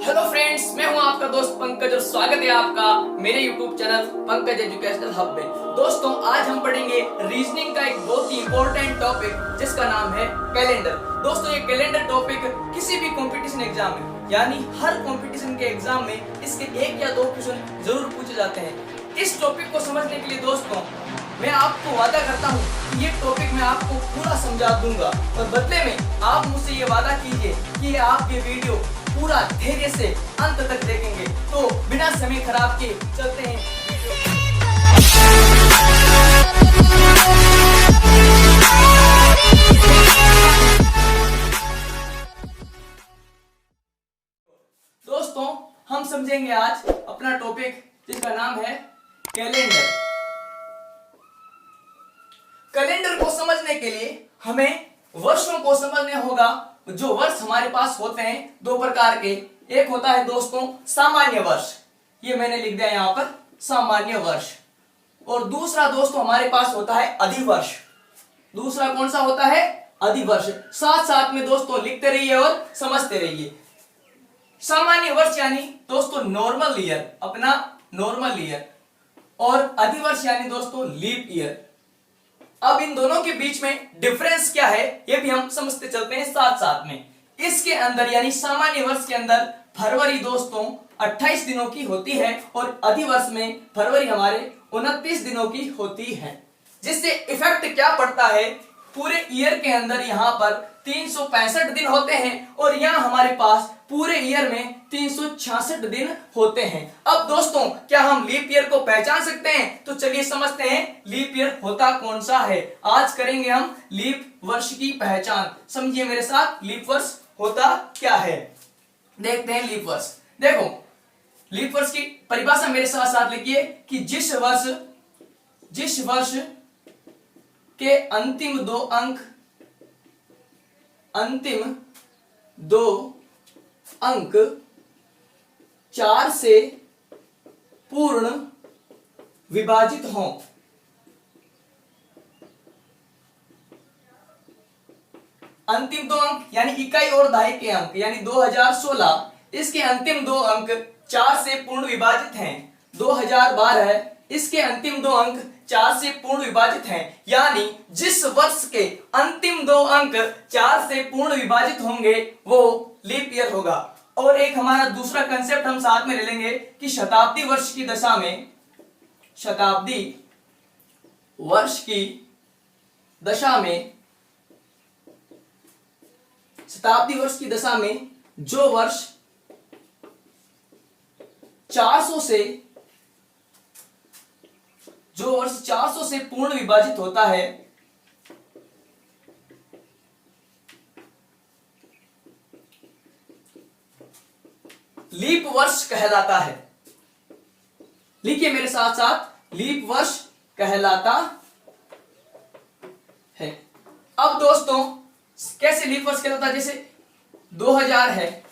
Hello friends, मैं हूं आपका दोस्त पंकज और स्वागत है आपका मेरे YouTube channel Pankaj educational hub में। दोस्तों, आज हम पढ़ेंगे रीजनिंग का एक बहुत ही इंपॉर्टेंट टॉपिक जिसका नाम है कैलेंडर। दोस्तों, ये कैलेंडर टॉपिक किसी भी कंपटीशन एग्जाम में यानी हर कंपटीशन के एग्जाम में इसके एक या दो क्वेश्चन जरूर पूछे जाते हैं। इस टॉपिक को समझने के लिए दोस्तों मैं आपको वादा करता हूँ कि ये टॉपिक मैं आपको पूरा समझा दूंगा और बदले में आप मुझसे ये वादा कीजिए कि आप ये वीडियो पूरा धैर्य से अंत तक देखेंगे। तो बिना समय खराब किए चलते हैं दोस्तों, हम समझेंगे आज अपना टॉपिक जिसका नाम है कैलेंडर। कैलेंडर को समझने के लिए हमें वर्षों को समझना होगा। जो वर्ष हमारे पास होते हैं दो प्रकार के, एक होता है दोस्तों सामान्य वर्ष, ये मैंने लिख दिया यहां पर सामान्य वर्ष, और दूसरा दोस्तों हमारे पास होता है अधिवर्ष। दूसरा कौन सा होता है? अधिवर्ष। साथ साथ में दोस्तों लिखते रहिए और समझते रहिए। सामान्य वर्ष यानी दोस्तों नॉर्मल ईयर, अपना नॉर्मल ईयर, और अधिवर्ष यानी दोस्तों लीप ईयर। अब इन दोनों के बीच में डिफरेंस क्या है ये भी हम समझते चलते हैं साथ साथ में। इसके अंदर यानी सामान्य वर्ष के अंदर फरवरी दोस्तों 28 दिनों की होती है और अधिवर्ष में फरवरी हमारे 29 दिनों की होती है। जिससे इफेक्ट क्या पड़ता है, पूरे ईयर के अंदर यहाँ पर 365 दिन होते हैं और यहाँ हमारे पास पूरे ईयर में 366 दिन होते हैं। अब दोस्तों, क्या हम लीप ईयर को पहचान सकते हैं? तो चलिए समझते हैं लीप ईयर होता कौन सा है। आज करेंगे हम लीप वर्ष की पहचान। समझिए मेरे साथ लीप वर्ष होता क्या है। देखते हैं लीप वर्ष। देखो, लीप वर्ष की परिभाषा मेरे साथ साथ लिखिए कि जिस वर्ष के अंतिम दो अंक 4 से पूर्ण विभाजित हों। अंतिम दो अंक यानी इकाई और दहाई के अंक यानी 2016, इसके अंतिम दो अंक 4 से पूर्ण विभाजित हैं। 2012 इसके अंतिम दो अंक 4 से पूर्ण विभाजित हैं। यानी जिस वर्ष के अंतिम दो अंक 4 से पूर्ण विभाजित होंगे वो लीप ईयर होगा। और एक हमारा दूसरा कंसेप्ट हम साथ में ले लेंगे कि शताब्दी वर्ष की दशा में, शताब्दी वर्ष की दशा में जो वर्ष 400 से पूर्ण विभाजित होता है लीप वर्ष कहलाता है। लिखिए मेरे साथ साथ, लीप वर्ष कहलाता है। अब दोस्तों कैसे लीप वर्ष कहलाता है? जैसे 2000 है,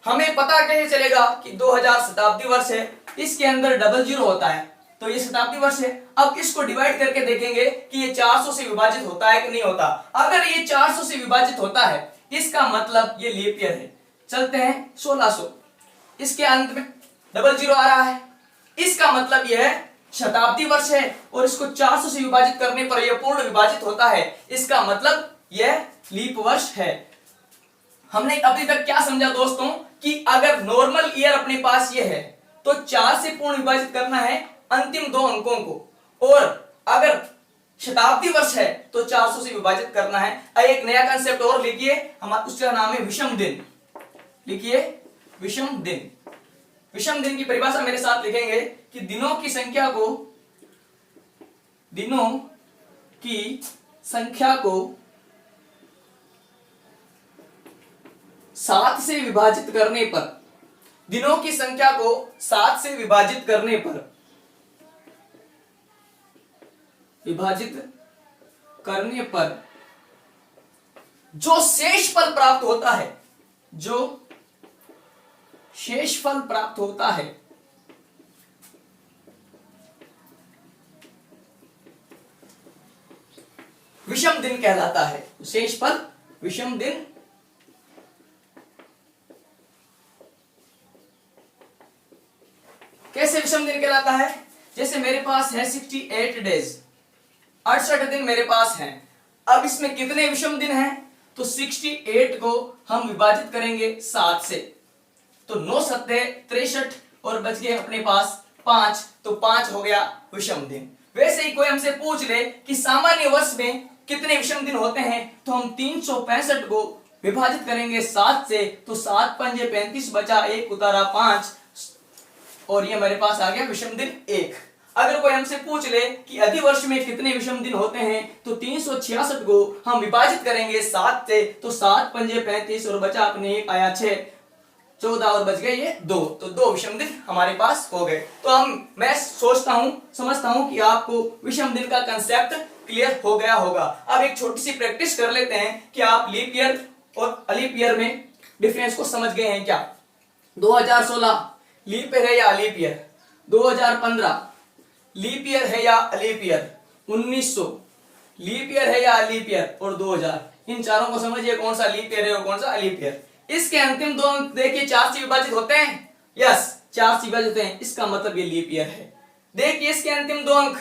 हमें पता कैसे चलेगा कि 2000 शताब्दी वर्ष है? इसके अंदर 00 होता है तो ये शताब्दी वर्ष है। अब इसको डिवाइड करके देखेंगे कि ये 400 से विभाजित होता है कि नहीं होता। अगर ये 400 से विभाजित होता है इसका मतलब ये लीप ईयर है। चलते हैं 1600, इसके अंत में 00 आ रहा है, इसका मतलब यह है शताब्दी वर्ष है और इसको 400 से विभाजित करने पर यह पूर्ण विभाजित होता है, इसका मतलब यह लीप वर्ष है। हमने अभी तक क्या समझा दोस्तों कि अगर नॉर्मल ईयर अपने पास ये है तो 4 से पूर्ण विभाजित करना है अंतिम दो अंकों को, और अगर शताब्दी वर्ष है तो 400 से विभाजित करना है। एक नया कंसेप्ट और लिखिए, हमारा उसका नाम है विषम दिन। लिखिए विषम दिन। विषम दिन की परिभाषा मेरे साथ लिखेंगे कि दिनों की संख्या को 7 से विभाजित करने पर, दिनों की संख्या को 7 से विभाजित करने पर जो शेषफल प्राप्त होता है विषम दिन कहलाता है। शेषफल विषम दिन कैसे विषम दिन कहलाता है? जैसे मेरे पास है 68 डेज, 68 दिन मेरे पास हैं। अब इसमें कितने विषम दिन हैं? तो 68 को हम विभाजित करेंगे 7 से, तो 9 सत्ते 63 और बच गए अपने पास 5, तो 5 हो गया विषम दिन। वैसे ही कोई हमसे पूछ ले कि सामान्य वर्ष में कितने विषम दिन होते हैं, तो हम 365 को विभाजित करेंगे 7 से, तो 7 पंजे 35 बचा 1 उतारा 5 और ये मेरे पास आ गया विषम दिन 1। अगर कोई हमसे पूछ ले कि अधिवर्ष में कितने विषम दिन होते हैं, तो 366 को हम विभाजित करेंगे 7 से, तो 7 पंजे 35 और बचा अपने 1 आया 6, 14 और बच गए ये 2, तो 2 विषम दिन हमारे पास हो गए। तो मैं समझता हूं कि आपको विषम दिन का कंसेप्ट क्लियर हो गया होगा। अब एक छोटी सी प्रैक्टिस कर लेते हैं कि आप लीप ईयर और अलीप ईयर में डिफरेंस को समझ गए हैं क्या? 2016 लीप ईयर है या अलीप ईयर? 2015 लीप ईयर है या अलीप ईयर? 1900 लीप ईयर है या अलीप ईयर? और 2000। इन चारों को समझिए कौन सा लीप ईयर है और कौन सा अलीप ईयर। इसके अंतिम 2 अंक देखिए 4 से विभाजित होते हैं, यस 4 से विभाजित होते हैं, इसका मतलब ये लीप ईयर है। देखिए इसके अंतिम 2 अंक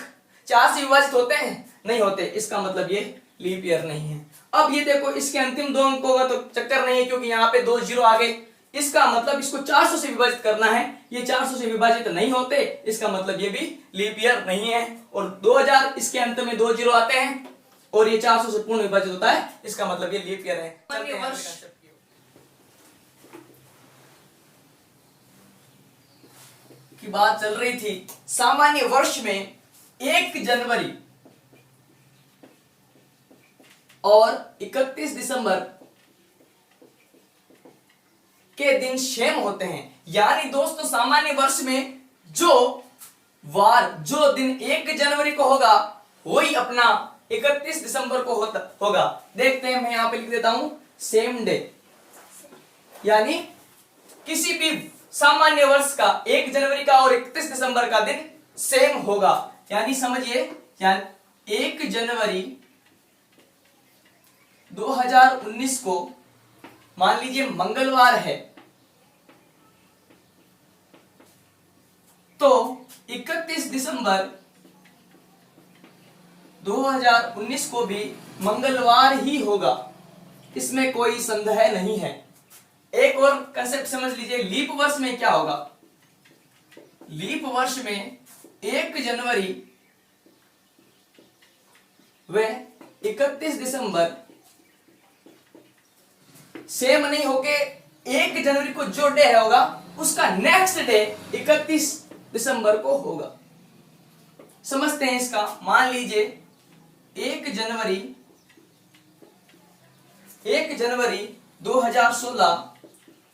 4 से विभाजित होते हैं, नहीं होते, इसका मतलब ये लीप ईयर नहीं है। अब ये देखो इसके अंतिम 2 अंक होगा तो चक्कर नहीं है, क्योंकि यहाँ पे 2 जीरो आ गए, इसका मतलब इसको 400 से विभाजित करना है, ये 400 से विभाजित नहीं होते, इसका मतलब ये भी लीप ईयर नहीं है। और 2000 इसके अंत में 2 जीरो आते हैं और ये 400 से पूर्ण विभाजित होता है, इसका मतलब ये लीप ईयर है। वर्ष की बात चल रही थी। सामान्य वर्ष में 1 जनवरी और 31 दिसंबर के दिन सेम होते हैं। यानी दोस्तों सामान्य वर्ष में जो दिन 1 जनवरी को होगा वही अपना 31 दिसंबर को होगा। देखते हैं, मैं यहां पे लिख देता हूं सेम डे, यानी किसी भी सामान्य वर्ष का 1 जनवरी का और 31 दिसंबर का दिन सेम होगा। यानी समझिए, 1 जनवरी 2019 को मान लीजिए मंगलवार है, तो 31 दिसंबर 2019 को भी मंगलवार ही होगा, इसमें कोई संदेह नहीं है। एक और कंसेप्ट समझ लीजिए, लीप वर्ष में क्या होगा? लीप वर्ष में 1 जनवरी व 31 दिसंबर सेम नहीं होके 1 जनवरी को जो डे होगा उसका नेक्स्ट डे 31 दिसंबर को होगा। समझते हैं इसका। मान लीजिए 1 जनवरी 2016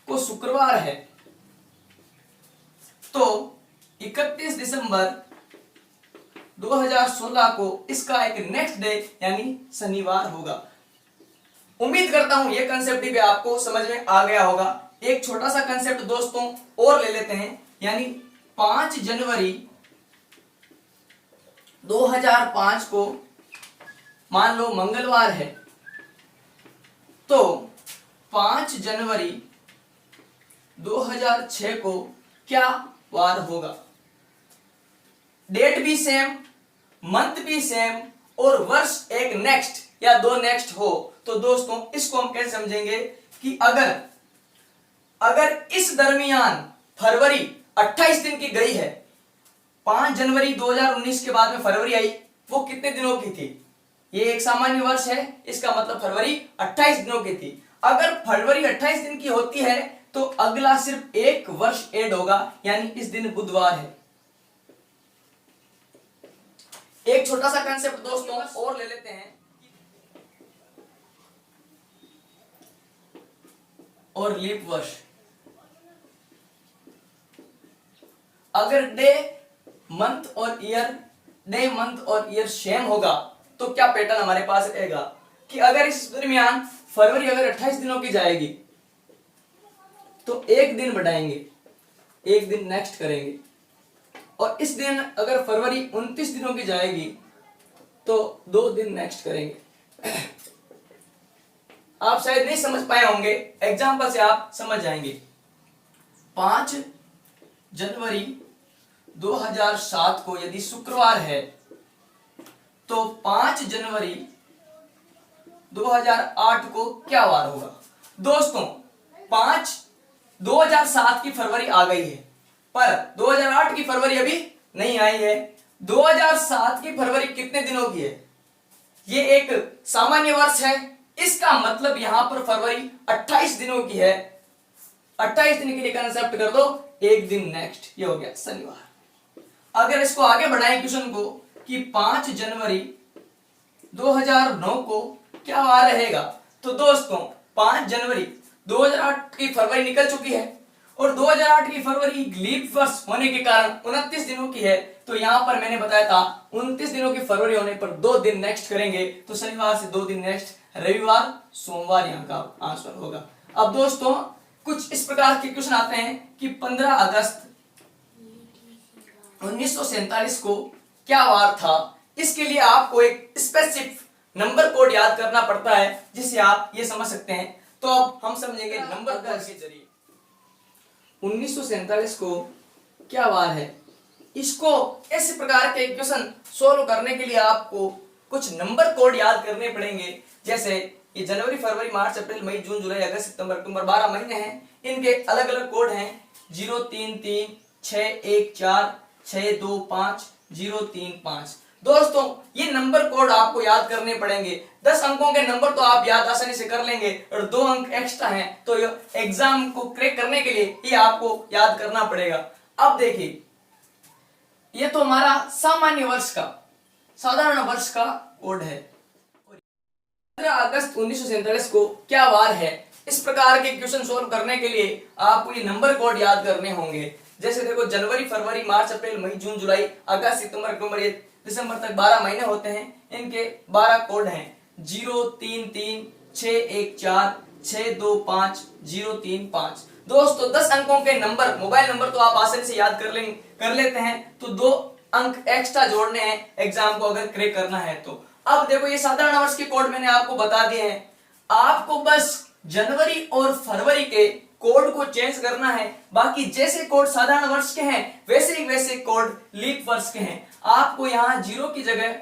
को शुक्रवार है, तो 31 दिसंबर 2016 को इसका एक नेक्स्ट डे यानी शनिवार होगा। उम्मीद करता हूं यह कंसेप्ट भी आपको समझ में आ गया होगा। एक छोटा सा कंसेप्ट दोस्तों और ले लेते हैं, यानी 5 जनवरी 2005 को मान लो मंगलवार है, तो 5 जनवरी 2006 को क्या वार होगा? डेट भी सेम, मंथ भी सेम और वर्ष एक नेक्स्ट या 2 नेक्स्ट हो, तो दोस्तों इसको हम कैसे समझेंगे कि अगर इस दरमियान फरवरी 28 दिन की गई है, 5 जनवरी 2019 के बाद में फरवरी आई, वो कितने दिनों की थी? ये एक सामान्य वर्ष है, इसका मतलब फरवरी 28 दिनों की थी। अगर फरवरी 28 दिन की होती है तो अगला सिर्फ 1 वर्ष ऐड होगा, यानी इस दिन बुधवार है। एक छोटा सा कंसेप्ट दोस्तों और ले लेते हैं, और लीप वर्ष। अगर डे मंथ और ईयर सेम होगा तो क्या पैटर्न हमारे पास रहेगा कि अगर इस दरमियान फरवरी अगर 28 दिनों की जाएगी तो 1 दिन बढ़ाएंगे, 1 दिन नेक्स्ट करेंगे, और इस दिन अगर फरवरी 29 दिनों की जाएगी तो 2 दिन नेक्स्ट करेंगे। आप शायद नहीं समझ पाए होंगे, एग्जांपल से आप समझ जाएंगे। 5 जनवरी 2007 को यदि शुक्रवार है तो 5 जनवरी 2008 को क्या वार होगा? दोस्तों 2007 की फरवरी आ गई है पर 2008 की फरवरी अभी नहीं आई है। 2007 की फरवरी कितने दिनों की है? ये एक सामान्य वर्ष है, इसका मतलब यहां पर फरवरी 28 दिनों की है। 28 दिन के लिए कंसेप्ट कर दो, एक दिन नेक्स्ट, ये हो गया शनिवार। अगर इसको आगे बढ़ाएं क्वेश्चन को कि 5 जनवरी 2009 को क्या वार रहेगा, तो दोस्तों 5 जनवरी 2008 की फरवरी निकल चुकी है और 2008 की फरवरी लीप वर्ष होने के कारण 29 दिनों की है। तो यहां पर मैंने बताया था 29 दिनों की फरवरी होने पर 2 दिन नेक्स्ट करेंगे, तो शनिवार से 2 दिन नेक्स्ट, रविवार सोमवार यहाँ का आंसर होगा। अब दोस्तों कुछ इस प्रकार के क्वेश्चन आते हैं कि 15 अगस्त 1947 को क्या वार था। इसके लिए आपको एक स्पेसिफिक नंबर कोड याद करना पड़ता है जिससे आप ये समझ सकते हैं। तो अब हम समझेंगे नंबर कोड के जरिए 1947 को क्या वार है। इसको इस प्रकार के क्वेश्चन सोल्व करने के लिए आपको कुछ नंबर कोड याद करने पड़ेंगे। जैसे ये जनवरी, फरवरी, मार्च, अप्रैल, मई, जून, जुलाई, अगस्त, सितंबर, अक्टूबर 12 महीने हैं, इनके अलग अलग कोड हैं 033 614 625 035। दोस्तों ये नंबर कोड आपको याद करने पड़ेंगे। 10 अंकों के नंबर तो आप याद आसानी से कर लेंगे और 2 अंक एक्स्ट्रा हैं, तो एग्जाम को क्रैक करने के लिए ये आपको याद करना पड़ेगा। अब देखिए ये तो हमारा सामान्य वर्ष का, साधारण वर्ष का कोड है। 15 अगस्त 1947 को क्या वार है, इस प्रकार के क्वेश्चन सोल्व करने के लिए आपको ये नंबर कोड याद करने होंगे। जैसे देखो जनवरी, फरवरी, मार्च, अप्रैल, मई, जून, जुलाई, अगस्त, सितंबर, अक्टूबर, ये दिसंबर तक 12 महीने होते हैं। इनके 12 कोड हैं 033 614 625 035। दोस्तों 10 अंकों के नंबर, मोबाइल नंबर तो आप आसानी से याद कर लेते हैं, तो 2 अंक एक्स्ट्रा जोड़ने हैं एग्जाम को अगर क्रैक करना है तो। अब देखो ये साधारण वर्ष के कोड मैंने आपको बता दिए हैं, आपको बस जनवरी और फरवरी के कोड को चेंज करना है। बाकी जैसे कोड साधारण वर्ष के हैं वैसे कोड लीप वर्ष के हैं। आपको यहाँ 0 की जगह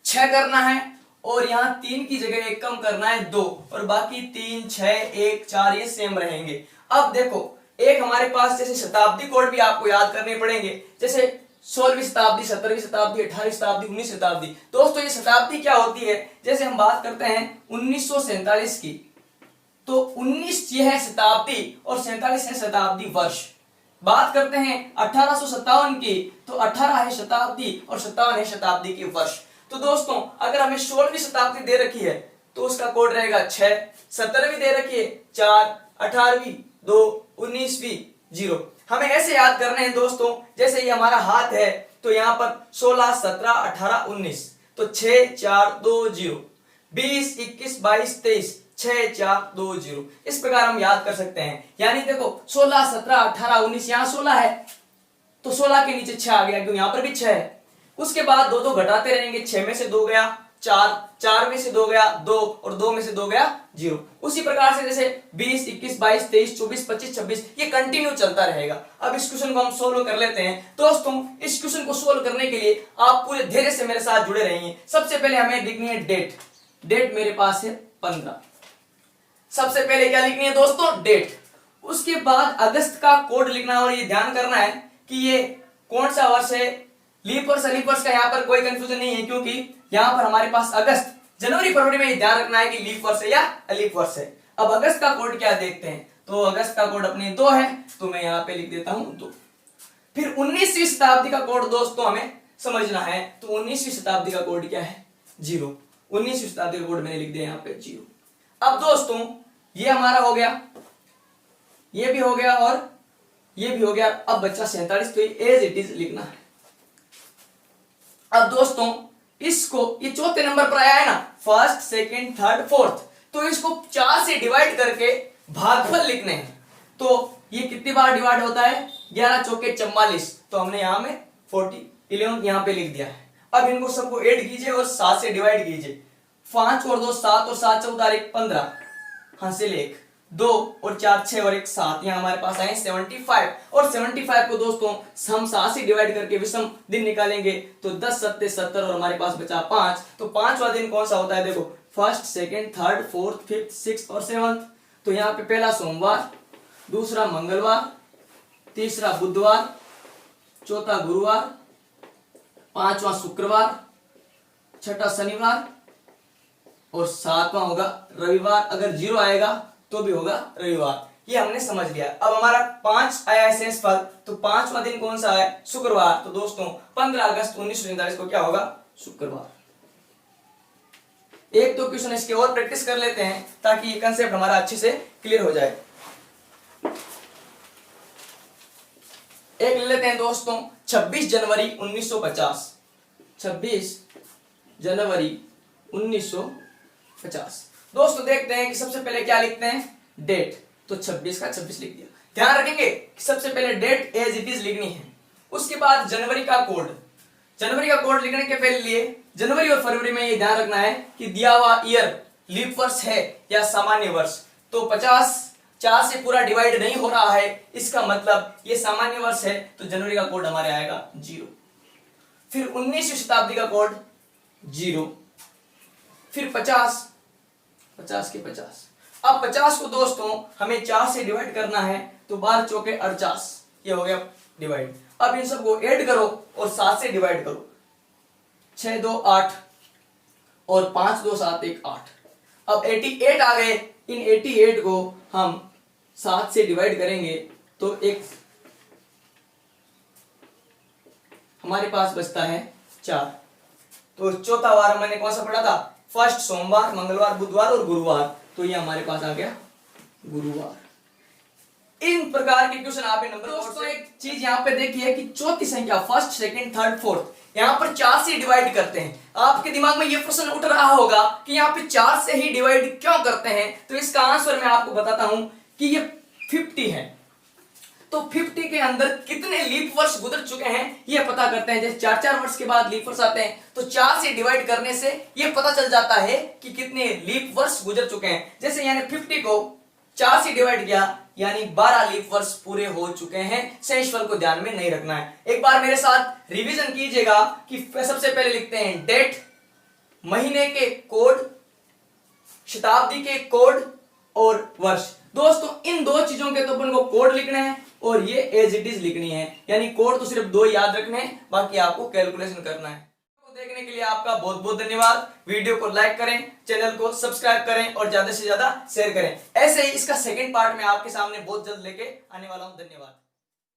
6 करना है और यहाँ 3 की जगह 1 कम करना है 2, और बाकी 3 6 1 4 ये सेम रहेंगे। अब देखो एक हमारे पास जैसे शताब्दी कोड भी आपको याद करने पड़ेंगे, जैसे 16वीं शताब्दी, 17वीं शताब्दी, 18वीं शताब्दी, 19वीं शताब्दी। दोस्तों ये शताब्दी क्या होती है, जैसे हम बात करते हैं 1947 की, तो 19 ये है शताब्दी और 47 है शताब्दी वर्ष। बात करते हैं 1857 की, तो 18 है शताब्दी और 57 है शताब्दी की वर्ष। तो दोस्तों अगर हमें 16वीं शताब्दी दे रखी है तो उसका कोड रहेगा 6, 17वीं दे रखी है 4, 18वीं 2, 19वीं 0। हमें ऐसे याद करने हैं दोस्तों, जैसे ये हमारा हाथ है तो यहाँ पर 16 17 18 19, तो 6 4 2 0, 20 21 22 23 6 4 2 0। इस प्रकार हम याद कर सकते हैं। यानी देखो 16 17 18 19, यहाँ 16 है तो 16 के नीचे 6 आ गया, क्यों यहाँ पर भी 6 है। उसके बाद 2 2 घटाते रहेंगे, 6 में से 2 गया 4, 4 में से 2 गया 2 और 2 में से 2 गया 0। उसी प्रकार से जैसे 20 21 22 23 24 25 26 ये कंटिन्यू चलता रहेगा। अब इस क्वेश्चन को हम सोल्व कर लेते हैं। दोस्तों इस क्वेश्चन को सोल्व करने के लिए आप पूरे धैर्य से मेरे साथ जुड़े रहिए। सबसे पहले हमें लिखनी है डेट। डेट मेरे पास है 15। सबसे पहले क्या लिखनी है दोस्तों, डेट। उसके बाद अगस्त का कोड लिखना है और ये ध्यान करना है कि ये कौन सा वर्ष है, लीप वर्ष लीप वर्ष का यहाँ पर कोई कंफ्यूजन नहीं है, क्योंकि यहाँ पर हमारे पास अगस्त जनवरी फरवरी में ध्यान रखना है कि लीप वर्ष है या अलीप वर्ष है। अब अगस्त का कोड क्या देखते हैं, तो अगस्त का कोड अपने 2 है, तो मैं यहाँ पे लिख देता हूं 2। फिर 19वीं शताब्दी का कोड दोस्तों हमें समझना है, तो 19वीं शताब्दी का कोड क्या है 0। 19वीं शताब्दी का कोड मैंने लिख दिया यहाँ पे 0। अब दोस्तों ये हमारा हो गया, ये भी हो गया और ये भी हो गया। अब बच्चा 47, तो एज इट इज लिखना है। अब दोस्तों इसको, ये चौथे नंबर पर आया है ना, फर्स्ट सेकंड थर्ड फोर्थ, तो इसको 4 से डिवाइड करके भागफल लिखने हैं। तो ये कितनी बार डिवाइड होता है, 11 चौके 44, तो हमने यहाँ में 11 यहाँ पे लिख दिया है। अब इनको सबको ऐड कीजिए और 7 से डिवाइड कीजिए। 5 और 2 7 और 7 14 15, हासिल 1, 2 और 4 6 और 1 7, यहाँ हमारे पास आए 75। और 75 को दोस्तों हम 7 से डिवाइड करके विषम दिन निकालेंगे तो 10 सत्ते 70 और हमारे पास बचा 5। तो पांचवा दिन कौन सा होता है? देखो, first, second, third, fourth, fifth, six और सेवंथ। तो यहाँ पे पहला सोमवार, दूसरा मंगलवार, तीसरा बुधवार, चौथा गुरुवार, पांचवा शुक्रवार, छठा शनिवार और सातवां होगा रविवार। अगर 0 आएगा तो भी होगा रविवार। ये हमने समझ लिया। अब हमारा 5 आया है शेषफल, तो पांचवा दिन कौन सा है? शुक्रवार। तो दोस्तों 15 अगस्त 1947 को क्या होगा? शुक्रवार। एक दो क्वेश्चन इसके और प्रैक्टिस कर लेते हैं ताकि ये कंसेप्ट हमारा अच्छे से क्लियर हो जाए। एक ले लेते हैं दोस्तों, 26 जनवरी 1950। 26 जनवरी 1950। दोस्तों देखते हैं कि सबसे पहले क्या लिखते हैं? डेट। तो 26 का 26 लिख दिया। ध्यान रखेंगे कि सबसे पहले डेट एज इट इज लिखनी है, उसके बाद जनवरी का कोड। जनवरी का कोड लिखने के पहले लिए जनवरी और फरवरी में ये ध्यान रखना है कि दिया हुआ ईयर लीप वर्ष है या सामान्य वर्ष। तो 50 4 से पूरा डिवाइड नहीं हो रहा है, इसका मतलब ये सामान्य वर्ष है, तो जनवरी का कोड हमारे आएगा 0। फिर 19वीं शताब्दी का कोड 0। फिर 50 के 50। अब 50 को दोस्तों हमें 4 से डिवाइड करना है, तो 12 चौके 48, ये हो गया डिवाइड। अब इन सबको ऐड करो और 7 से डिवाइड करो। 6 2 8 और 5 2 7 1 8। अब 88 आ गए। इन 88 को हम 7 से डिवाइड करेंगे तो एक हमारे पास बचता है 4। तो चौथा वार मैंने कौन सा पढ़ा था? फर्स्ट सोमवार, मंगलवार, बुधवार और गुरुवार। तो ये हमारे पास आ गया गुरुवार। इन प्रकार के क्वेश्चन आप नंबर। दोस्तों एक चीज यहाँ पे देखिए कि चौथी संख्या फर्स्ट, सेकंड, थर्ड, फोर्थ यहाँ पर 4 से डिवाइड करते हैं। आपके दिमाग में ये प्रश्न उठ रहा होगा कि यहाँ पे 4 से ही डिवाइड क्यों करते हैं? तो इसका आंसर मैं आपको बताता हूं कि ये 50 है, तो 50 के अंदर कितने लीप वर्ष गुजर चुके हैं ये पता करते हैं। जैसे 4 वर्ष के बाद लीप वर्ष आते हैं, तो 4 से डिवाइड करने से ये पता चल जाता है कि कितने लीप वर्ष गुजर चुके हैं। जैसे यानी 50 को 4 से डिवाइड किया यानी 12 लीप वर्ष पूरे हो चुके हैं। शेषफल को ध्यान में नहीं रखना है। एक बार मेरे साथ रिवीजन कीजिएगा कि सबसे पहले लिखते हैं डेट, महीने के कोड, शताब्दी के कोड और वर्ष। दोस्तों इन दो चीजों के तो अपन को कोड लिखने हैं और ये एज इट इज लिखनी है, यानी कोड तो सिर्फ 2 याद रखने हैं, बाकी आपको कैलकुलेशन करना है। देखने के लिए आपका बहुत बहुत धन्यवाद। वीडियो को लाइक करें, चैनल को सब्सक्राइब करें और ज्यादा से ज्यादा शेयर करें। ऐसे ही इसका सेकंड पार्ट में आपके सामने बहुत जल्द लेके आने वाला हूं। धन्यवाद।